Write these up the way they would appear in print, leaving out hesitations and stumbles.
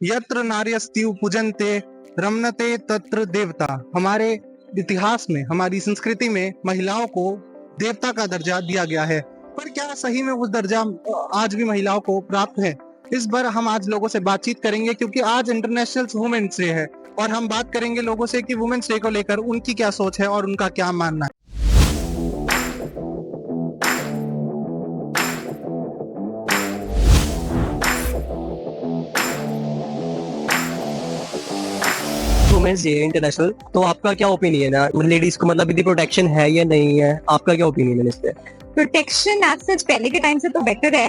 यत्र नार्यस्त्यु पूजन्ते रमनते तत्र देवता। हमारे इतिहास में, हमारी संस्कृति में महिलाओं को देवता का दर्जा दिया गया है, पर क्या सही में वो दर्जा आज भी महिलाओं को प्राप्त है? इस बार हम आज लोगों से बातचीत करेंगे, क्योंकि आज इंटरनेशनल वुमेन्स डे है और हम बात करेंगे लोगों से कि वुमेन्स डे को लेकर उनकी क्या सोच है और उनका क्या मानना है। वुमेन्स डे इंटरनेशनल, तो आपका क्या ओपिनियन है? लेडीज को मतलब इतनी प्रोटेक्शन है या नहीं है? आपका क्या ओपिनियन है इस पे? प्रोटेक्शन एज सच पहले के टाइम से तो बेटर है,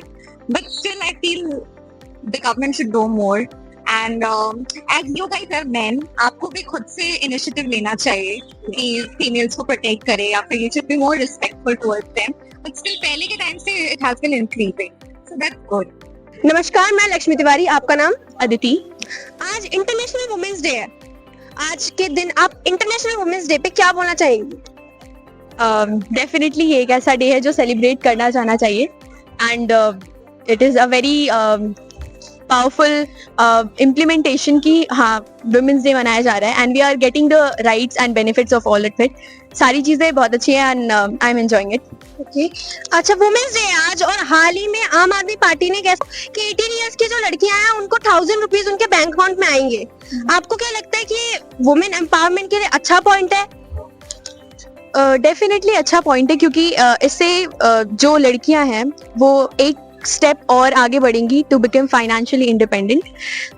but still I feel the government should do more. And as you guys are men, आपको भी खुद से इनिशिएटिव लेना चाहिए कि फीमेल्स को प्रोटेक्ट करे, या फिर you should be more respectful towards them. But still पहले के टाइम से it has been increasing, so that's good. नमस्कार, मैं लक्ष्मी तिवारी, आपका नाम? अदिति। आज इंटरनेशनल वुमेन्स डे है। आज के दिन आप इंटरनेशनल वुमेन्स डे पे क्या बोलना चाहेंगी? डेफिनेटली ये एक ऐसा डे है जो सेलिब्रेट करना जाना चाहिए, and it is a very powerful implementation की हाँ वुमेन्स डे मनाया जा रहा है, and we are getting the rights and benefits of all it. सारी चीज़ें बहुत अच्छी हैं and I am enjoying it. Okay, अच्छा, वुमेन्स डे आज और हाल ही में आम आदमी पार्टी ने कैसा कि 18 इयर्स की जो लड़कियां हैं उनको 1000 रुपीज उनके बैंक अकाउंट में आएंगे। आपको क्या लगता है कि वुमेन एम्पावरमेंट के लिए अच्छा पॉइंट है? डेफिनेटली अच्छा पॉइंट है, क्योंकि इससे जो लड़कियां हैं वो एक स्टेप और आगे बढ़ेंगी टू बिकम फाइनेंशियली इंडिपेंडेंट,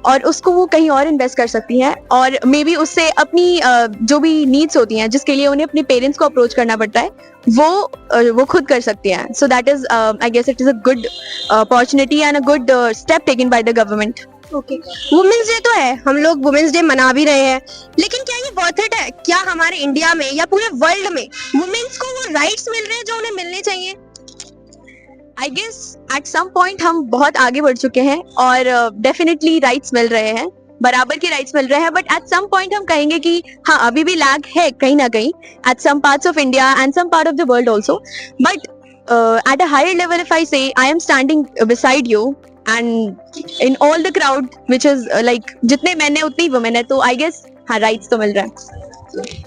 और उसको वो कहीं और इन्वेस्ट कर सकती हैं, और मे बी उससे अपनी जो भी नीड्स होती हैं जिसके लिए उन्हें अपने पेरेंट्स को अप्रोच करना पड़ता है वो खुद कर सकती हैं। So that is I guess it is a good opportunity and a good step taken by the government. Okay, women's day तो है, हम लोग वुमेन्स डे मना भी रहे हैं, लेकिन क्या ये वर्थ इट है? क्या हमारे इंडिया में या पूरे वर्ल्ड में वुमेन्स को वो राइट्स मिल रहे हैं जो उन्हें मिलने चाहिए? I guess at some point हम बहुत आगे बढ़ चुके हैं और डेफिनेटली राइट्स मिल रहे हैं, बराबर के राइट्स मिल रहे हैं, बट एट सम पॉइंट हम कहेंगे कि हाँ अभी भी लैग है कहीं ना कहीं at some parts of India and some part of the world also. But at a higher level if I say I am standing beside you and in all the crowd which is like जितने man है उतनी women है, तो I guess हाँ rights तो मिल रहा है।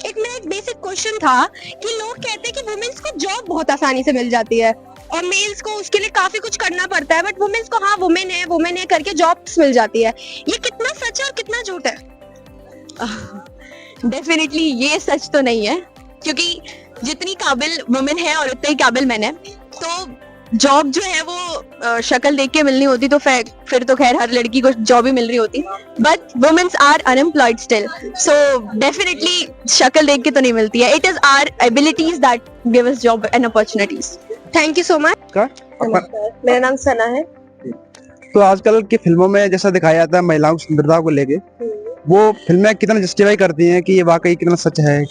एक मेरा एक बेसिक क्वेश्चन था कि लोग कहते हैं कि वुमेन्स को जॉब बहुत आसानी से मिल जाती है और मेल्स को उसके लिए काफी कुछ करना पड़ता है, बट वुमेन्स को हाँ वुमेन है करके जॉब्स मिल जाती है। ये कितना सच है और कितना झूठ है? डेफिनेटली ये सच तो नहीं है, क्योंकि जितनी काबिल वुमेन है और उतने ही काबिल मैन है, तो जॉब जो है वो शक्ल देख के मिलनी होती, तो फिर तो खैर हर लड़की को जॉब ही मिल रही होती, but women's are unemployed still, so definitely शक्ल देख के तो नहीं मिलती है। It is our abilities that give us job and opportunities. Thank you so much. मेरा नाम सना है। तो आजकल की फिल्मों में जैसा दिखाया जाता है महिलाओं की सुंदरता को लेके, वो फिल्में कितना जस्टिफाई करती हैं कि ये वाकई कितना सच है?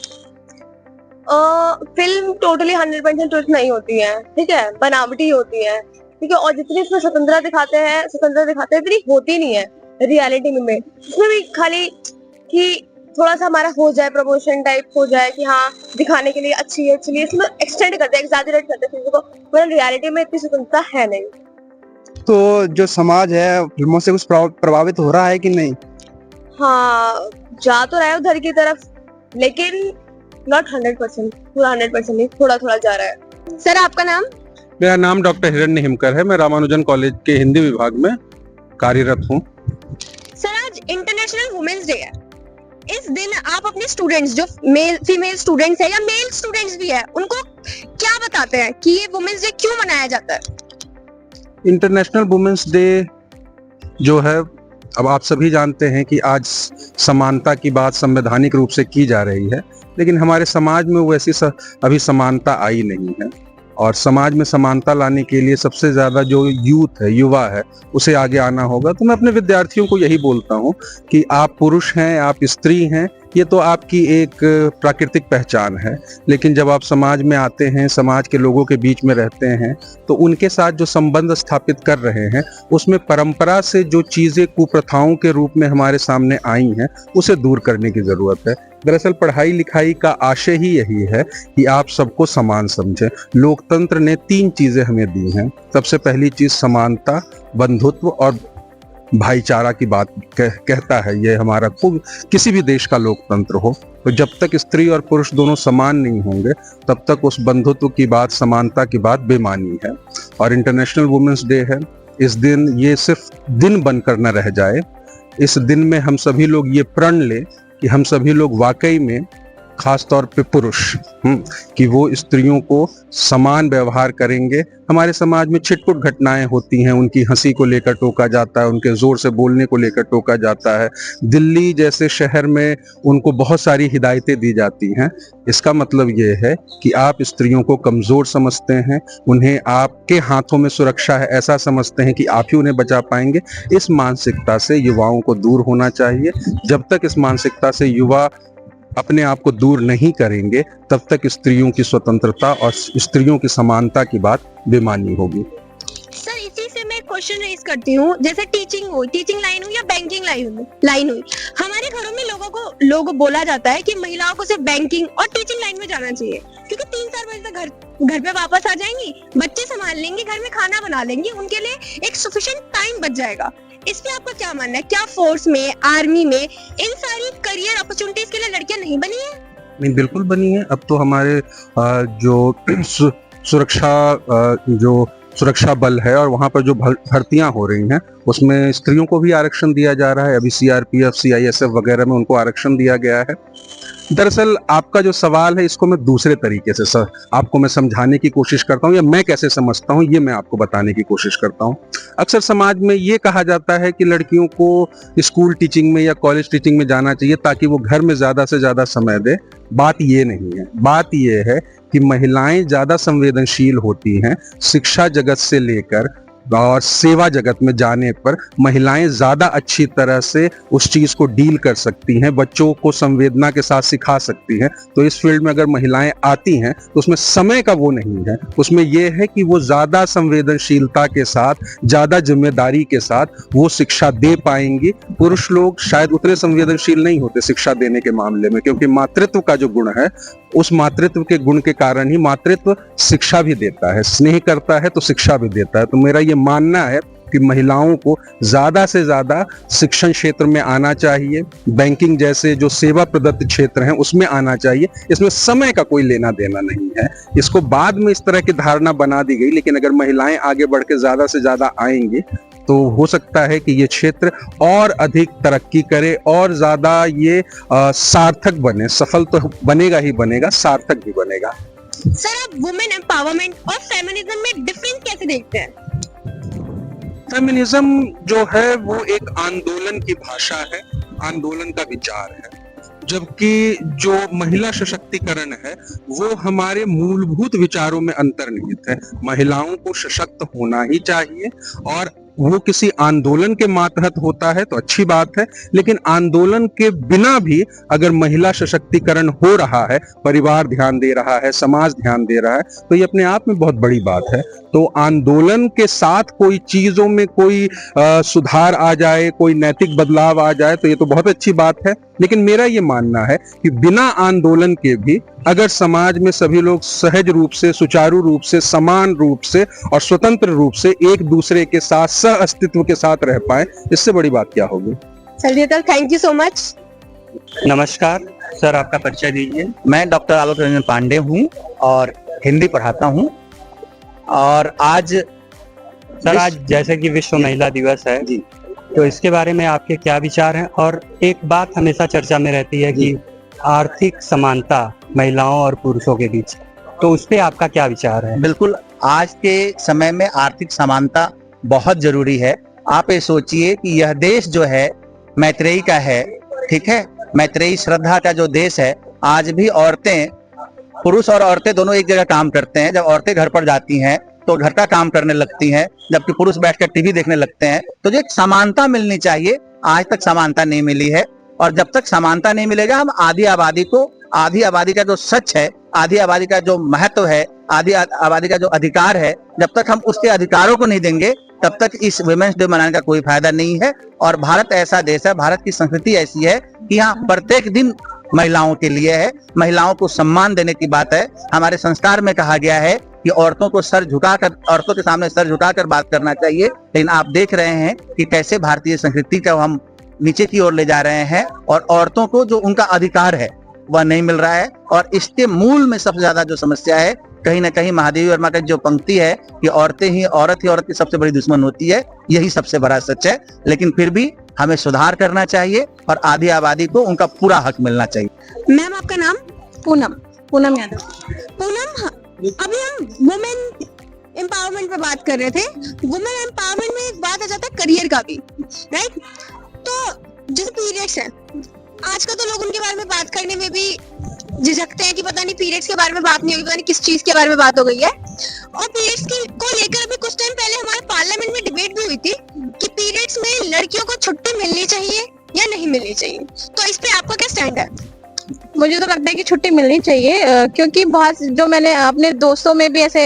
फिल्म टोटली 100% ट्रुथ नहीं होती है, ठीक है, बनावटी होती है, ठीक है, और जितनी इसमें स्वतंत्रता दिखाते हैं इतनी होती नहीं है रियलिटी में। इसमें भी खाली कि थोड़ा सा हमारा हो जाए, प्रमोशन टाइप हो जाए कि हाँ दिखाने के लिए अच्छी है, चलिए इसमें एक्सटेंड करते हैं, एग्जैजरेट करते हैं चीजों को, पर रियलिटी में इतनी स्वतंत्रता है नहीं। तो जो समाज है फिल्मों से कुछ प्रभावित हो रहा है कि नहीं? हाँ, जा तो रहा है उधर की तरफ, लेकिन नॉट 100%, पूरा 100% नहीं, थोड़ा थोड़ा जा रहा है। सर आपका नाम? मेरा नाम डॉक्टर हिरण्य हिमकर है, मैं रामानुजन कॉलेज के हिंदी विभाग में कार्यरत हूँ। सर आज इंटरनेशनल वुमेन्स डे है, इस दिन आप अपने स्टूडेंट्स जो फीमेल स्टूडेंट्स है या मेल स्टूडेंट्स भी है, उनको क्या बताते हैं कि ये वुमेन्स डे क्यों मनाया जाता है? इंटरनेशनल वुमेन्स डे जो है, अब आप सभी जानते हैं कि आज समानता की बात संवैधानिक रूप से की जा रही है, लेकिन हमारे समाज में वैसी अभी समानता आई नहीं है, और समाज में समानता लाने के लिए सबसे ज्यादा जो यूथ है, युवा है, उसे आगे आना होगा। तो मैं अपने विद्यार्थियों को यही बोलता हूँ कि आप पुरुष हैं, आप स्त्री हैं, ये तो आपकी एक प्राकृतिक पहचान है, लेकिन जब आप समाज में आते हैं, समाज के लोगों के बीच में रहते हैं, तो उनके साथ जो संबंध स्थापित कर रहे हैं, उसमें परंपरा से जो चीज़ें कुप्रथाओं के रूप में हमारे सामने आई हैं, उसे दूर करने की ज़रूरत है। दरअसल पढ़ाई लिखाई का आशय ही यही है कि आप सबको समान समझें। लोकतंत्र ने 3 चीज़ें हमें दी हैं। सबसे पहली चीज़ समानता, बंधुत्व और भाईचारा की बात कहता है। ये हमारा किसी भी देश का लोकतंत्र हो, तो जब तक स्त्री और पुरुष दोनों समान नहीं होंगे तब तक उस बंधुत्व की बात, समानता की बात बेमानी है। और इंटरनेशनल वुमेन्स डे है, इस दिन ये सिर्फ दिन बनकर न रह जाए। इस दिन में हम सभी लोग ये प्रण लें कि हम सभी लोग वाकई में, खास तौर पे पुरुष, कि वो स्त्रियों को समान व्यवहार करेंगे। हमारे समाज में छिटपुट घटनाएं होती हैं, उनकी हंसी को लेकर टोका जाता है, उनके जोर से बोलने को लेकर टोका जाता है। दिल्ली जैसे शहर में उनको बहुत सारी हिदायतें दी जाती हैं। इसका मतलब ये है कि आप स्त्रियों को कमजोर समझते हैं, उन्हें आपके हाथों में सुरक्षा है ऐसा समझते हैं कि आप ही उन्हें बचा पाएंगे। इस मानसिकता से युवाओं को दूर होना चाहिए। जब तक इस मानसिकता से युवा अपने आप को दूर नहीं करेंगे तब तक स्त्रियों की स्वतंत्रता और स्त्रियों की समानता की बात बेमानी होगी। सर इसी से मैं क्वेश्चन रेज करती हूँ, जैसे टीचिंग लाइन हुई या बैंकिंग लाइन हुई, हमारे घरों में लोगों बोला जाता है कि महिलाओं को सिर्फ बैंकिंग और टीचिंग लाइन में जाना चाहिए, क्योंकि 3-4 बजे तक घर पे वापस आ जाएंगी, बच्चे संभाल लेंगी, घर में खाना बना लेंगी, उनके लिए एक सफिशिएंट टाइम बच जाएगा। इस पे आपका क्या मानना है? क्या फोर्स में, आर्मी में इन सारी करियर अपॉर्चुनिटीज के लिए लड़कियां नहीं बनी है? नहीं, बिल्कुल बनी है। अब तो हमारे जो सुरक्षा बल है और वहाँ पर जो भर्तियां हो रही हैं उसमें स्त्रियों को भी आरक्षण दिया जा रहा है। अभी सीआरपीएफ, सीआईएसएफ वगैरह में उनको आरक्षण दिया गया है। दरअसल आपका जो सवाल है इसको मैं दूसरे तरीके से आपको मैं समझाने की कोशिश करता हूँ, या मैं कैसे समझता हूँ ये मैं आपको बताने की कोशिश करता हूँ। अक्सर समाज में ये कहा जाता है कि लड़कियों को स्कूल टीचिंग में या कॉलेज टीचिंग में जाना चाहिए ताकि वो घर में ज्यादा से ज्यादा समय दे। बात ये नहीं है। बात ये है कि महिलाएं ज्यादा संवेदनशील होती हैं। शिक्षा जगत से लेकर और सेवा जगत में जाने पर महिलाएं ज्यादा अच्छी तरह से उस चीज को डील कर सकती हैं, बच्चों को संवेदना के साथ सिखा सकती हैं। तो इस फील्ड में अगर महिलाएं आती हैं तो उसमें समय का वो नहीं है, उसमें यह है कि वो ज्यादा संवेदनशीलता के साथ, ज्यादा जिम्मेदारी के साथ वो शिक्षा दे पाएंगी। पुरुष लोग शायद उतने संवेदनशील नहीं होते शिक्षा देने के मामले में, क्योंकि मातृत्व का जो गुण है, उस मातृत्व के गुण के कारण ही मातृत्व शिक्षा भी देता है, स्नेह करता है तो शिक्षा भी देता है। तो मेरा ये मानना है कि महिलाओं को ज्यादा से ज्यादा शिक्षण क्षेत्र में आना चाहिए, बैंकिंग जैसे जो सेवा प्रदत्त क्षेत्र हैं उसमें आना चाहिए। इसमें समय का कोई लेना देना नहीं है। इसको बाद में इस तरह की धारणा बना दी गई, लेकिन अगर महिलाएं आगे बढ़ के ज्यादा से ज्यादा आएंगी तो हो सकता है कि ये क्षेत्र और अधिक तरक्की करे और ज्यादा ये सार्थक बने। सफल तो बनेगा ही बनेगा, सार्थक भी बनेगा। सर आप वुमेन एम्पावरमेंट और फेमिनिज्म में डिफरेंस कैसे देखते हैं? फेमिनिज्म जो है वो एक आंदोलन की भाषा है, आंदोलन का विचार है, जबकि जो महिला सशक्तिकरण है वो हमारे मूलभूत विचारों में अंतर्निहित है। महिलाओं को सशक्त होना ही चाहिए, और वो किसी आंदोलन के मातहत होता है तो अच्छी बात है, लेकिन आंदोलन के बिना भी अगर महिला सशक्तिकरण हो रहा है, परिवार ध्यान दे रहा है, समाज ध्यान दे रहा है, तो ये अपने आप में बहुत बड़ी बात है। तो आंदोलन के साथ कोई चीजों में कोई सुधार आ जाए, कोई नैतिक बदलाव आ जाए तो ये तो बहुत अच्छी बात है। लेकिन मेरा ये मानना है कि बिना आंदोलन के भी अगर समाज में सभी लोग सहज रूप से, सुचारू रूप से, समान रूप से और स्वतंत्र रूप से एक दूसरे के साथ सह अस्तित्व के साथ रह पाए, इससे बड़ी बात क्या होगी। चलिए sir, thank you so much. नमस्कार सर, आपका परिचय दीजिए। मैं डॉक्टर आलोक रंजन पांडे हूँ और हिंदी पढ़ाता हूँ। और आज जैसे कि विश्व महिला दिवस है जी, तो इसके बारे में आपके क्या विचार हैं? और एक बात हमेशा चर्चा में रहती है कि आर्थिक समानता महिलाओं और पुरुषों के बीच, तो उस पे आपका क्या विचार है? बिल्कुल, आज के समय में आर्थिक समानता बहुत जरूरी है। आप ये सोचिए कि यह देश जो है मैत्रेयी का है, ठीक है, मैत्रेयी श्रद्धा का जो देश है, आज भी औरतें, पुरुष और औरतें दोनों एक जगह काम करते हैं। जब औरतें घर पर जाती हैं तो घर का काम करने लगती हैं, जबकि पुरुष बैठकर टीवी देखने लगते हैं। तो जो एक समानता मिलनी चाहिए, आज तक समानता नहीं मिली है। और जब तक समानता नहीं मिलेगा, हम आधी आबादी का जो सच है, आधी आबादी का जो महत्व है, आधी आबादी का जो अधिकार है, जब तक हम उसके अधिकारों को नहीं देंगे तब तक इस वुमेन्स डे मनाने का कोई फायदा नहीं है। और भारत ऐसा देश है, भारत की संस्कृति ऐसी है कि यहाँ प्रत्येक दिन महिलाओं के लिए है, महिलाओं को सम्मान देने की बात है। हमारे संस्कार में कहा गया है कि औरतों को औरतों के सामने सर झुकाकर बात करना चाहिए, लेकिन आप देख रहे हैं कि कैसे भारतीय संस्कृति को हम नीचे की ओर ले जा रहे हैं और औरतों को जो उनका अधिकार है वह नहीं मिल रहा है। और इसके मूल में सबसे ज्यादा जो समस्या है, कहीं ना कहीं महादेवी वर्मा की जो पंक्ति है कि औरतें ही औरत की सबसे बड़ी दुश्मन होती है, यही सबसे बड़ा सच है। लेकिन फिर भी हमें सुधार करना चाहिए और आधी आबादी को उनका पूरा हक मिलना चाहिए। मैम आपका नाम? पूनम यादव। पूनम, अभी हम वुमेन एम्पावरमेंट पे बात कर रहे थे। वुमेन एम्पावरमेंट में एक बात आ जाता है करियर का भी, राइट? तो जैसे पीरियड्स है, आजकल तो लोग उनके बारे में बात करने में भी झिझकते हैं कि पता नहीं पीरियड्स के बारे में बात नहीं होगी, पता नहीं किस चीज के बारे में बात हो गई है। और पीरियड्स को लेकर अभी कुछ टाइम पहले हमारे पार्लियामेंट में डिबेट भी हुई थी कि पीरियड्स में लड़कियों को छुट्टी मिलनी चाहिए या नहीं मिलनी चाहिए। तो इस पे आपका क्या स्टैंड है? मुझे तो लगता है कि छुट्टी मिलनी चाहिए, क्योंकि बहुत जो मैंने अपने दोस्तों में भी ऐसे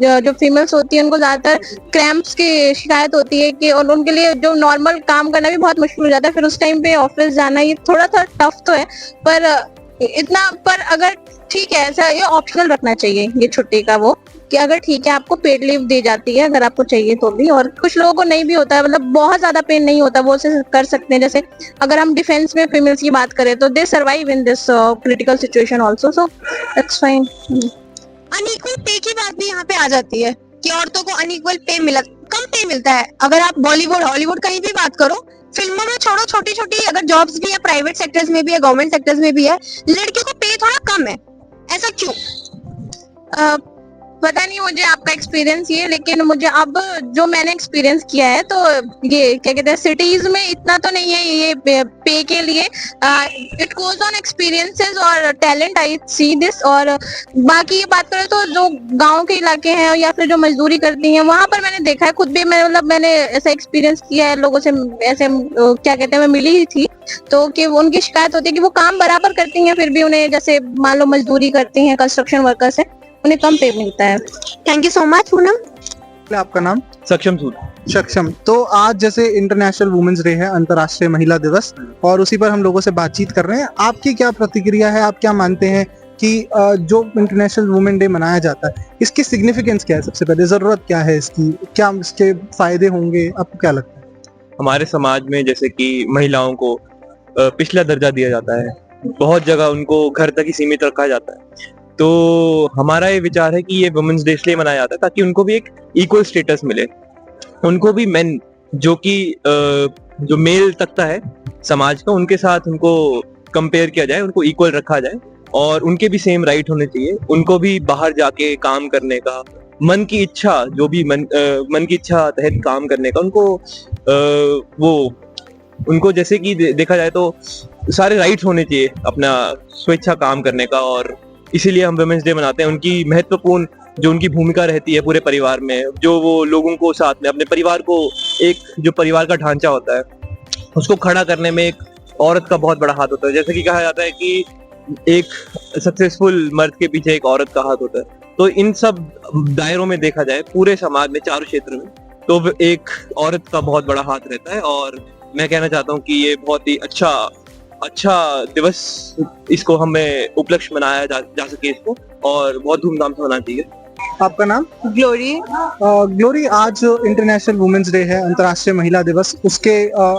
जो फीमेल्स होती है उनको ज्यादातर क्रैम्प्स की शिकायत होती है कि और उनके लिए जो नॉर्मल काम करना भी बहुत मुश्किल हो जाता है। फिर उस टाइम पे ऑफिस जाना ये थोड़ा सा टफ तो है, पर अगर ठीक है ऐसा ये ऑप्शनल रखना चाहिए ये छुट्टी का, वो कि अगर ठीक है आपको पेड लीव दी जाती है अगर आपको चाहिए तो भी, और कुछ लोगों को नहीं भी होता है, मतलब बहुत ज्यादा पेन नहीं होता, वो उसे कर सकते हैं। जैसे अगर हम डिफेंस में फीमेल्स की बात करें तो दे survive in this critical situation also, so that's fine. Unequal पे की बात भी यहाँ पे आ जाती है कि औरतों को अनइक्वल पे कम पे मिलता है। अगर आप बॉलीवुड हॉलीवुड कहीं भी बात करो, फिल्मों में छोड़ो, छोटी छोटी अगर जॉब्स भी है, प्राइवेट सेक्टर्स में भी है, गवर्नमेंट सेक्टर्स में भी है, लड़कियों को पे थोड़ा कम है। ऐसा क्यों? पता नहीं मुझे आपका एक्सपीरियंस ये, लेकिन मुझे अब जो मैंने एक्सपीरियंस किया है तो ये क्या कहते हैं सिटीज में इतना तो नहीं है ये पे के लिए। इट गोज ऑन एक्सपीरियंसेस और टैलेंट, आई सी दिस। और बाकी ये बात करें तो जो गांव के इलाके हैं या फिर जो मजदूरी करती हैं वहां पर मैंने देखा है, खुद भी मैंने ऐसा एक्सपीरियंस किया है, लोगों से ऐसे क्या कहते हैं मैं मिली ही थी तो कि उनकी शिकायत होती है कि वो काम बराबर करती हैं फिर भी उन्हें, जैसे मान लो मजदूरी करती हैं, कंस्ट्रक्शन वर्कर्स है, उन्हें कम पे मिलता है। Thank you so much Poonam. आपका नाम? सक्षम सूद। सक्षम, तो आज जैसे इंटरनेशनल वुमेन्स डे है, अंतर्राष्ट्रीय महिला दिवस, और उसी पर हम लोगों से बातचीत कर रहे हैं। आपकी क्या प्रतिक्रिया है? आप क्या मानते हैं कि जो इंटरनेशनल वुमेन डे मनाया जाता है इसकी सिग्निफिकेंस क्या है? सबसे पहले जरूरत क्या है इसकी, क्या इसके फायदे होंगे, आपको क्या लगता है? हमारे समाज में जैसे कि महिलाओं को पिछला दर्जा दिया जाता है, बहुत जगह उनको घर तक ही सीमित रखा जाता है। तो हमारा ये विचार है कि ये वुमेन्स डे इसलिए मनाया जाता है ताकि उनको भी एक इक्वल स्टेटस मिले, उनको भी मेन जो मेल तख्ता है समाज का उनके साथ उनको कंपेयर किया जाए, उनको इक्वल रखा जाए और उनके भी सेम राइट होने चाहिए। उनको भी बाहर जाके काम करने का, मन की इच्छा जो भी मन की इच्छा तहत काम करने का उनको जैसे कि देखा जाए तो सारे राइट होने चाहिए अपना स्वेच्छा काम करने का। और इसीलिए हम वुमेन्स डे मनाते हैं। उनकी महत्वपूर्ण जो उनकी भूमिका रहती है पूरे परिवार में, जो वो लोगों को साथ में अपने परिवार को, एक जो परिवार का ढांचा होता है उसको खड़ा करने में एक औरत का बहुत बड़ा हाथ होता है। जैसे कि कहा जाता है कि एक सक्सेसफुल मर्द के पीछे एक औरत का हाथ होता है। तो इन सब दायरों में देखा जाए पूरे समाज में, चारों क्षेत्र में, तो एक औरत का बहुत बड़ा हाथ रहता है। और मैं कहना चाहता हूँ कि ये बहुत ही अच्छा दिवस, इसको हमें उपलक्ष्य मनाया जा सके इसको, और बहुत धूमधाम से मनाना चाहिए। आपका नाम? ग्लोरी। ग्लोरी, आज इंटरनेशनल वुमेन्स डे है, अंतर्राष्ट्रीय महिला दिवस, उसके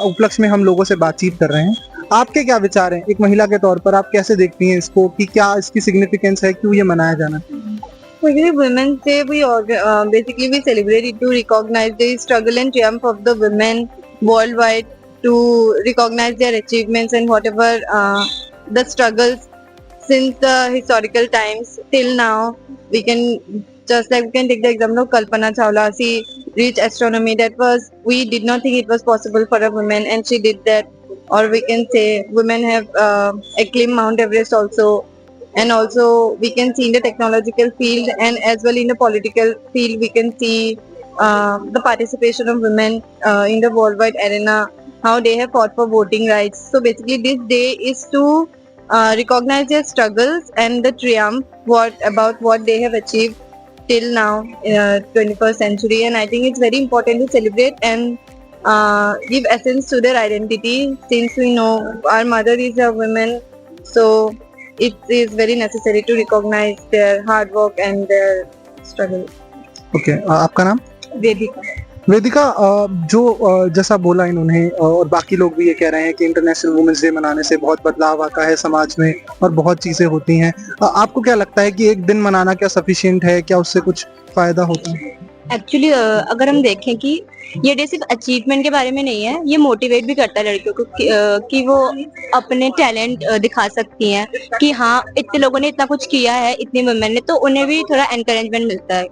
उपलक्ष्य में हम लोगों से बातचीत कर रहे हैं। आपके क्या विचार हैं एक महिला के तौर पर? आप कैसे देखती हैं इसको, कि क्या इसकी सिग्निफिकेंस है, क्यों ये मनाया जाना चाहिए? Women's Day basically we celebrate it to recognize the struggle and triumph of the women worldwide, to recognize their achievements and whatever the struggles since the historical times till now. We can take the example of Kalpana Chawla. She reached astronomy. We did not think it was possible for a woman, and she did that. Or we can say women have climbed Mount Everest also. And also we can see in the technological field and as well in the political field, we can see the participation of women in the worldwide arena, how they have fought for voting rights. So basically this day is to recognize their struggles and the triumph about what they have achieved till now in 21st century. And I think it's very important to celebrate and give essence to their identity, since we know our mother is a woman So it is very necessary to recognize their hard work and their struggle. Okay, आपका नाम? वेदिका। वेदिका, जो जैसा बोला इन्होंने और बाकी लोग भी ये कह रहे हैं कि इंटरनेशनल वुमेन्स डे मनाने से बहुत बदलाव आता है समाज में और बहुत चीजें होती हैं। आपको क्या लगता है कि एक दिन मनाना क्या सफिशिएंट है, क्या उससे कुछ फायदा होता है? एक्चुअली अगर हम देखें कि ये डे सिर्फ अचीवमेंट के बारे में नहीं है, ये मोटिवेट भी करता है लड़कियों को कि वो अपने टैलेंट दिखा सकती हैं कि हाँ इतने लोगों ने इतना कुछ किया है, इतनी वुमेन ने, तो उन्हें भी थोड़ा एनकरेजमेंट मिलता है।